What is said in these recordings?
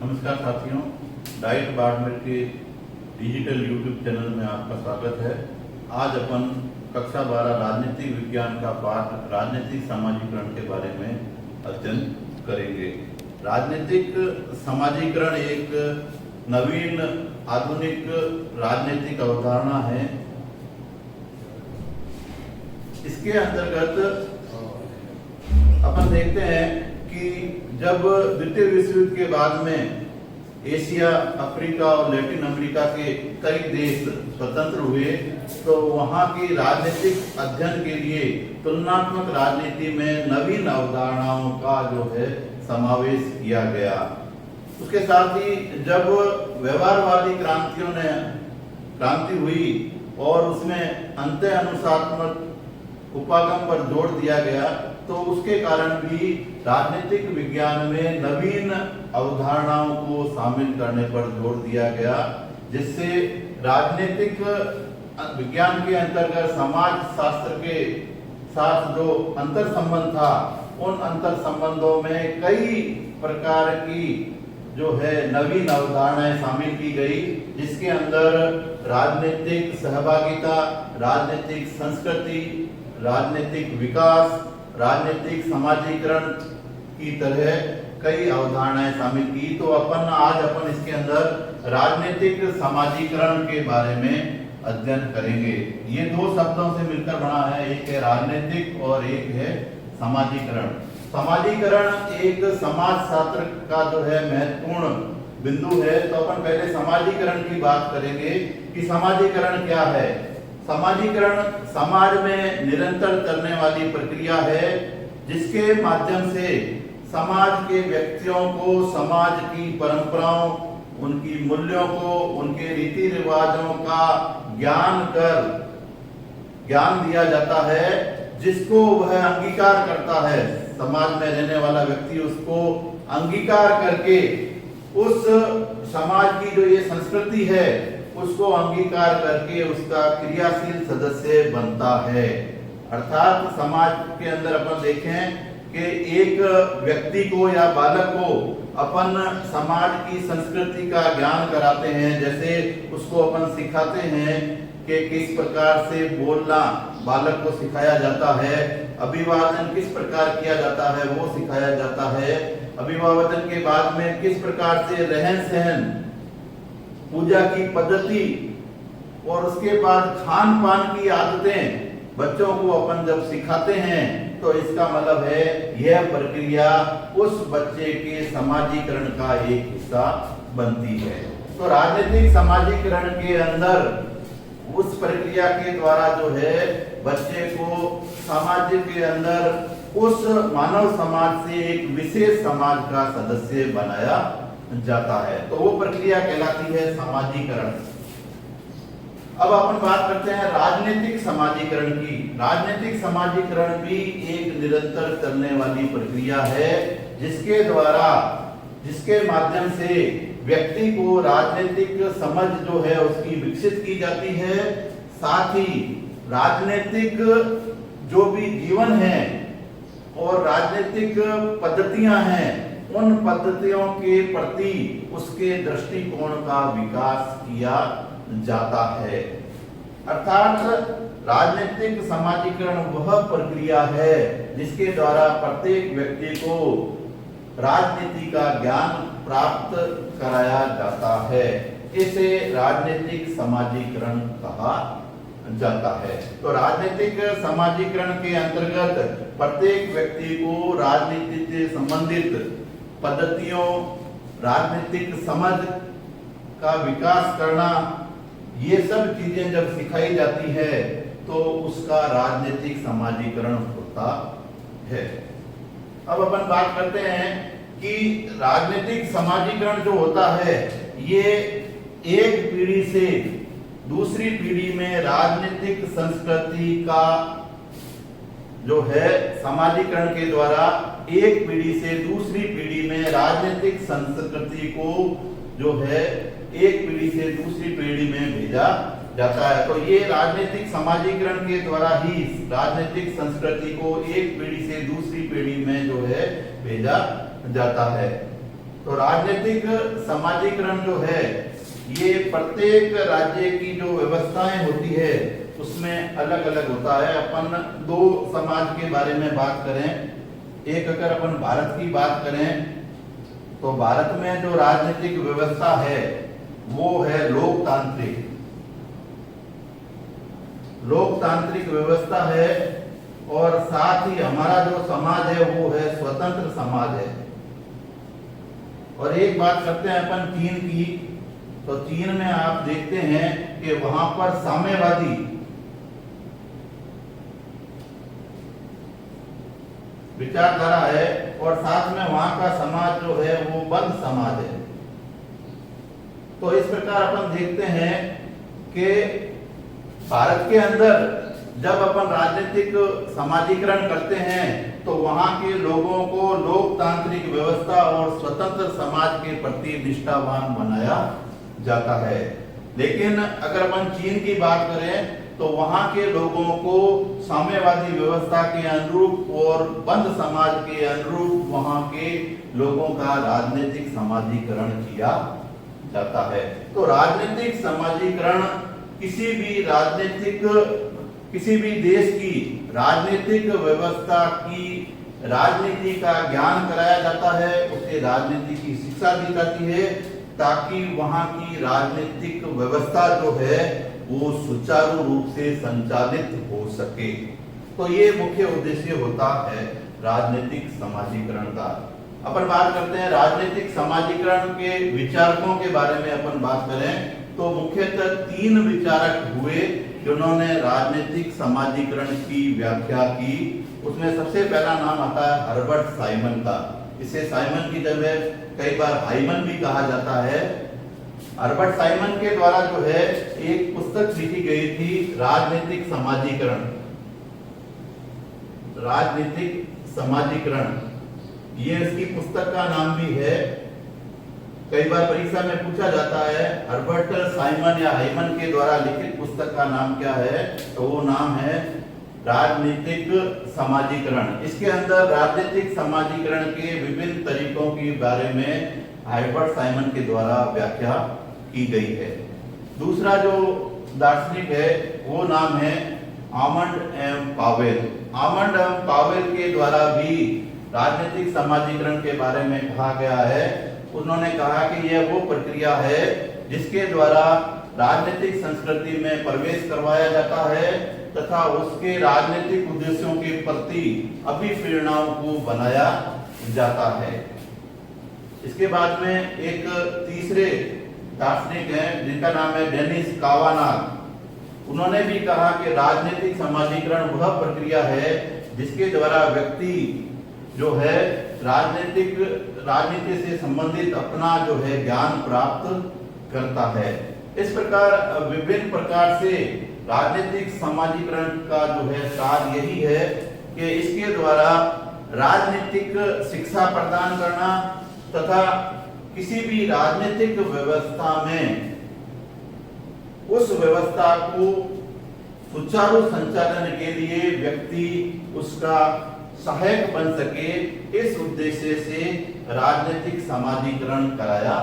नमस्कार साथियों, डाइट बाड़मेर के डिजिटल यूट्यूब चैनल में आपका स्वागत है। आज अपन कक्षा 12 राजनीतिक विज्ञान का पाठ राजनीतिक समाजीकरण के बारे में अध्ययन करेंगे। राजनीतिक समाजीकरण एक नवीन आधुनिक राजनीतिक अवधारणा है। इसके अंतर्गत अपन देखते हैं कि जब द्वितीय विश्व युद्ध के बाद में एशिया, अफ्रीका और लैटिन अमेरिका के कई देश स्वतंत्र हुए, तो वहां की राजनीतिक अध्ययन के लिए तुलनात्मक राजनीति में नवीन अवधारणाओं का जो है समावेश किया गया। उसके साथ ही जब व्यवहारवादी क्रांति हुई और उसमें अंत्य अनुसात्मक उपागम पर जोर दिया गया, तो उसके कारण भी राजनीतिक विज्ञान में नवीन अवधारणाओं को शामिल करने पर जोर दिया गया, जिससे राजनीतिक विज्ञान के अंतर्गत समाज शास्त्र के साथ जो अंतर संबंध था, उन अंतर संबंधों में कई प्रकार की जो है नवीन अवधारणाएं शामिल की गई, जिसके अंदर राजनीतिक सहभागिता, राजनीतिक संस्कृति, राजनीतिक विकास, राजनीतिक समाजीकरण की तरह कई अवधारणाएं शामिल की। तो आज इसके अंदर राजनीतिक समाजीकरण के बारे में अध्ययन करेंगे। ये दो शब्दों से मिलकर बना है, एक है राजनीतिक और एक है समाजीकरण। समाजीकरण एक समाज शास्त्र का जो है महत्वपूर्ण बिंदु है। तो अपन पहले समाजीकरण की बात करेंगे कि समाजीकरण क्या है। समाजीकरण समाज में निरंतर चलने वाली प्रक्रिया है, जिसके माध्यम से समाज के व्यक्तियों को समाज की परंपराओं, उनकी मूल्यों को, उनके रीति रिवाजों का ज्ञान दिया जाता है, जिसको वह अंगीकार करता है। समाज में रहने वाला व्यक्ति उसको अंगीकार करके उस समाज की जो ये संस्कृति है उसको अंगीकार करके उसका क्रियाशील सदस्य बनता है। अर्थात समाज के अंदर अपन देखें कि एक व्यक्ति को या बालक को अपन समाज की संस्कृति का ज्ञान कराते हैं। जैसे उसको अपन सिखाते हैं कि किस प्रकार से बोलना बालक को सिखाया जाता है, अभिवादन किस प्रकार किया जाता है वो सिखाया जाता है, अभिवादन के बाद में किस प्रकार से रहन सहन, पूजा की पद्धति और उसके बाद खान पान की आदतें बच्चों को अपन जब सिखाते हैं, तो इसका मतलब है यह प्रक्रिया उस बच्चे के समाजीकरण का एक हिस्सा बनती है। तो राजनीतिक समाजीकरण के अंदर उस प्रक्रिया के द्वारा जो है बच्चे को समाज के अंदर उस मानव समाज से एक विशेष समाज का सदस्य बनाया जाता है। तो वो प्रक्रिया कहलाती है समाजीकरण। अब अपन बात करते हैं राजनीतिक समाजीकरण की। राजनीतिक समाजीकरण भी एक निरंतर चलने वाली प्रक्रिया है, जिसके माध्यम से व्यक्ति को राजनीतिक समझ जो है उसकी विकसित की जाती है। साथ ही राजनीतिक जो भी जीवन है और राजनीतिक पद्धतियां हैं, उन पद्धतियों के प्रति उसके दृष्टिकोण का विकास किया जाता है। अर्थात राजनीतिक समाजीकरण वह प्रक्रिया है जिसके द्वारा प्रत्येक व्यक्ति को राजनीति का ज्ञान प्राप्त कराया जाता है। इसे राजनीतिक समाजीकरण कहा जाता है। तो राजनीतिक समाजीकरण के अंतर्गत प्रत्येक व्यक्ति को राजनीति से संबंधित पद्धतियों, राजनीतिक समझ का विकास करना, ये सब चीजें जब सिखाई जाती है तो उसका राजनीतिक समाजीकरण होता है। अब अपन बात करते हैं कि राजनीतिक समाजीकरण जो होता है, ये एक पीढ़ी से दूसरी पीढ़ी में राजनीतिक संस्कृति का जो है समाजीकरण के द्वारा एक पीढ़ी से दूसरी पीढ़ी में राजनीतिक संस्कृति को जो है एक पीढ़ी से दूसरी पीढ़ी में भेजा जाता है। तो ये राजनीतिक समाजीकरण के द्वारा ही राजनीतिक संस्कृति को एक पीढ़ी से दूसरी पीढ़ी में जो है भेजा जाता है। तो राजनीतिक समाजीकरण जो है ये प्रत्येक राज्य की जो व्यवस्थाएं होती है उसमें अलग अलग होता है। अपन दो समाज के बारे में बात करें, एक अगर अपन भारत की बात करें तो भारत में जो राजनीतिक व्यवस्था है वो है लोकतांत्रिक व्यवस्था है, और साथ ही हमारा जो समाज है वो है स्वतंत्र समाज है। और एक बात करते हैं अपन चीन की, तो चीन में आप देखते हैं कि वहां पर साम्यवादी विचारधारा है, और साथ में वहां का समाज जो है वो बंद समाज है। तो इस प्रकार अपन देखते हैं कि भारत के अंदर जब अपन राजनीतिक समाजीकरण करते हैं तो वहां के लोगों को लोकतांत्रिक व्यवस्था और स्वतंत्र समाज के प्रति निष्ठावान बनाया जाता है। लेकिन अगर अपन चीन की बात करें तो वहां के लोगों को साम्यवादी व्यवस्था के अनुरूप और बंद समाज के अनुरूप वहां के लोगों का राजनीतिक समाजीकरण किया जाता है। तो राजनीतिक समाजीकरण किसी भी देश की राजनीतिक व्यवस्था की राजनीति का ज्ञान कराया जाता है, उसे राजनीति की शिक्षा दी जाती है ताकि वहां की राजनीतिक व्यवस्था जो है वो सुचारू रूप से संचालित हो सके। तो ये मुख्य उद्देश्य होता है राजनीतिक समाजीकरण का। अपन बात करते हैं राजनीतिक समाजीकरण के विचारकों के बारे में। अपन बात करें तो मुख्यतः 3 विचारक हुए जिन्होंने राजनीतिक समाजीकरण की व्याख्या की। उसमें सबसे पहला नाम आता है हर्बर्ट साइमन का। इसे साइमन की जगह कई बार हाइमन भी कहा जाता है। हर्बर्ट साइमन के द्वारा जो है एक पुस्तक लिखी गई थी राजनीतिक समाजीकरण, ये इसकी पुस्तक का नाम भी है। कई बार परीक्षा में पूछा जाता है हर्बर्ट साइमन या हाइमन के द्वारा लिखित पुस्तक का नाम क्या है, तो वो नाम है राजनीतिक समाजीकरण। इसके अंदर राजनीतिक समाजीकरण के विभिन्न तरीकों के बारे में हर्बर्ट साइमन के द्वारा व्याख्या की गई है। दूसरा जो दार्शनिक है वो नाम है आमंड एम पावेल के द्वारा भी राजनीतिक समाजीकरण के बारे में कहा गया है। उन्होंने कहा कि यह वो प्रक्रिया है जिसके द्वारा राजनीतिक संस्कृति में प्रवेश करवाया जाता है तथा उसके राजनीतिक उद्देश्यों के प्रति अभिप्रेरणाओं को बनाया जाता है। इसके बाद में एक तीसरे दार्शनिक हैं जिनका नाम है डेनिस कावानाग। उन्होंने भी कहा कि राजनीतिक समाजीकरण वह प्रक्रिया है जिसके द्वारा व्यक्ति जो है राजनीति से संबंधित अपना जो है ज्ञान प्राप्त करता है। इस प्रकार विभिन्न प्रकार से राजनीतिक समाजीकरण का जो है सार यही है कि इसके द्वारा राजनीतिक शिक्षा प्रदान करना तथा किसी भी राजनीतिक व्यवस्था में उस व्यवस्था को सुचारू संचालन के लिए व्यक्ति उसका सहायक बन सके, इस उद्देश्य से राजनीतिक समाजीकरण कराया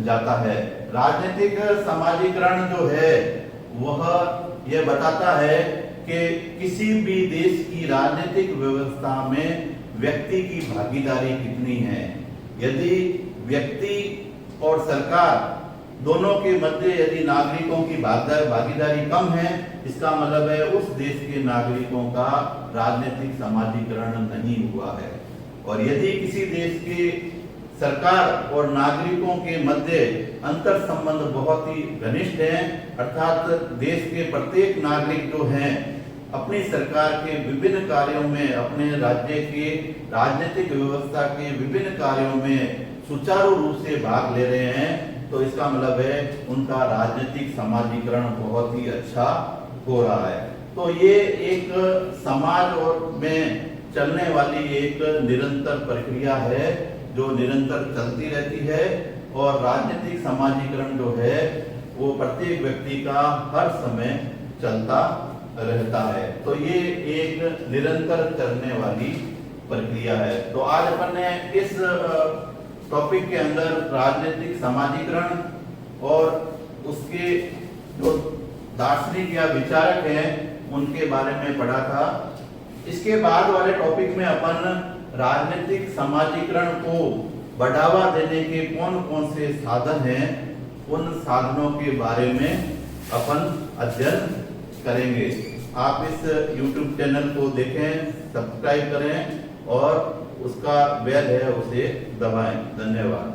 जाता है। राजनीतिक समाजीकरण जो है वह यह बताता है कि किसी भी देश की राजनीतिक व्यवस्था में व्यक्ति की भागीदारी कितनी है। यदि व्यक्ति और सरकार दोनों के मध्य यदि नागरिकों की भागीदारी कम है, इसका मतलब है उस देश के नागरिकों का राजनीतिक समाजीकरण नहीं हुआ है। और यदि किसी देश के सरकार और नागरिकों के मध्य अंतर संबंध बहुत ही घनिष्ठ है, अर्थात देश के प्रत्येक नागरिक जो हैं अपनी सरकार के विभिन्न कार्यों में, अपने राज्य के राजनीतिक व्यवस्था के विभिन्न कार्यों में सुचारू रूप से भाग ले रहे हैं, तो इसका मतलब है उनका राजनीतिक समाजीकरण बहुत ही अच्छा हो रहा है। तो ये एक समाज और में चलने वाली एक निरंतर प्रक्रिया है जो निरंतर चलती रहती है, और राजनीतिक समाजीकरण जो है वो प्रत्येक व्यक्ति का हर समय चलता रहता है। तो ये एक निरंतर चलने वाली प्रक्रिया है। तो आज अपन ने इस टॉपिक के अंदर राजनीतिक समाजीकरण और उसके जो दार्शनिक या विचारक हैं उनके बारे में पढ़ा था। इसके बाद वाले टॉपिक में अपन राजनीतिक समाजीकरण को बढ़ावा देने के कौन कौन से साधन हैं, उन साधनों के बारे में अपन अध्ययन करेंगे। आप इस YouTube चैनल को देखें, सब्सक्राइब करें और उसका बेल है उसे दबाएं। धन्यवाद।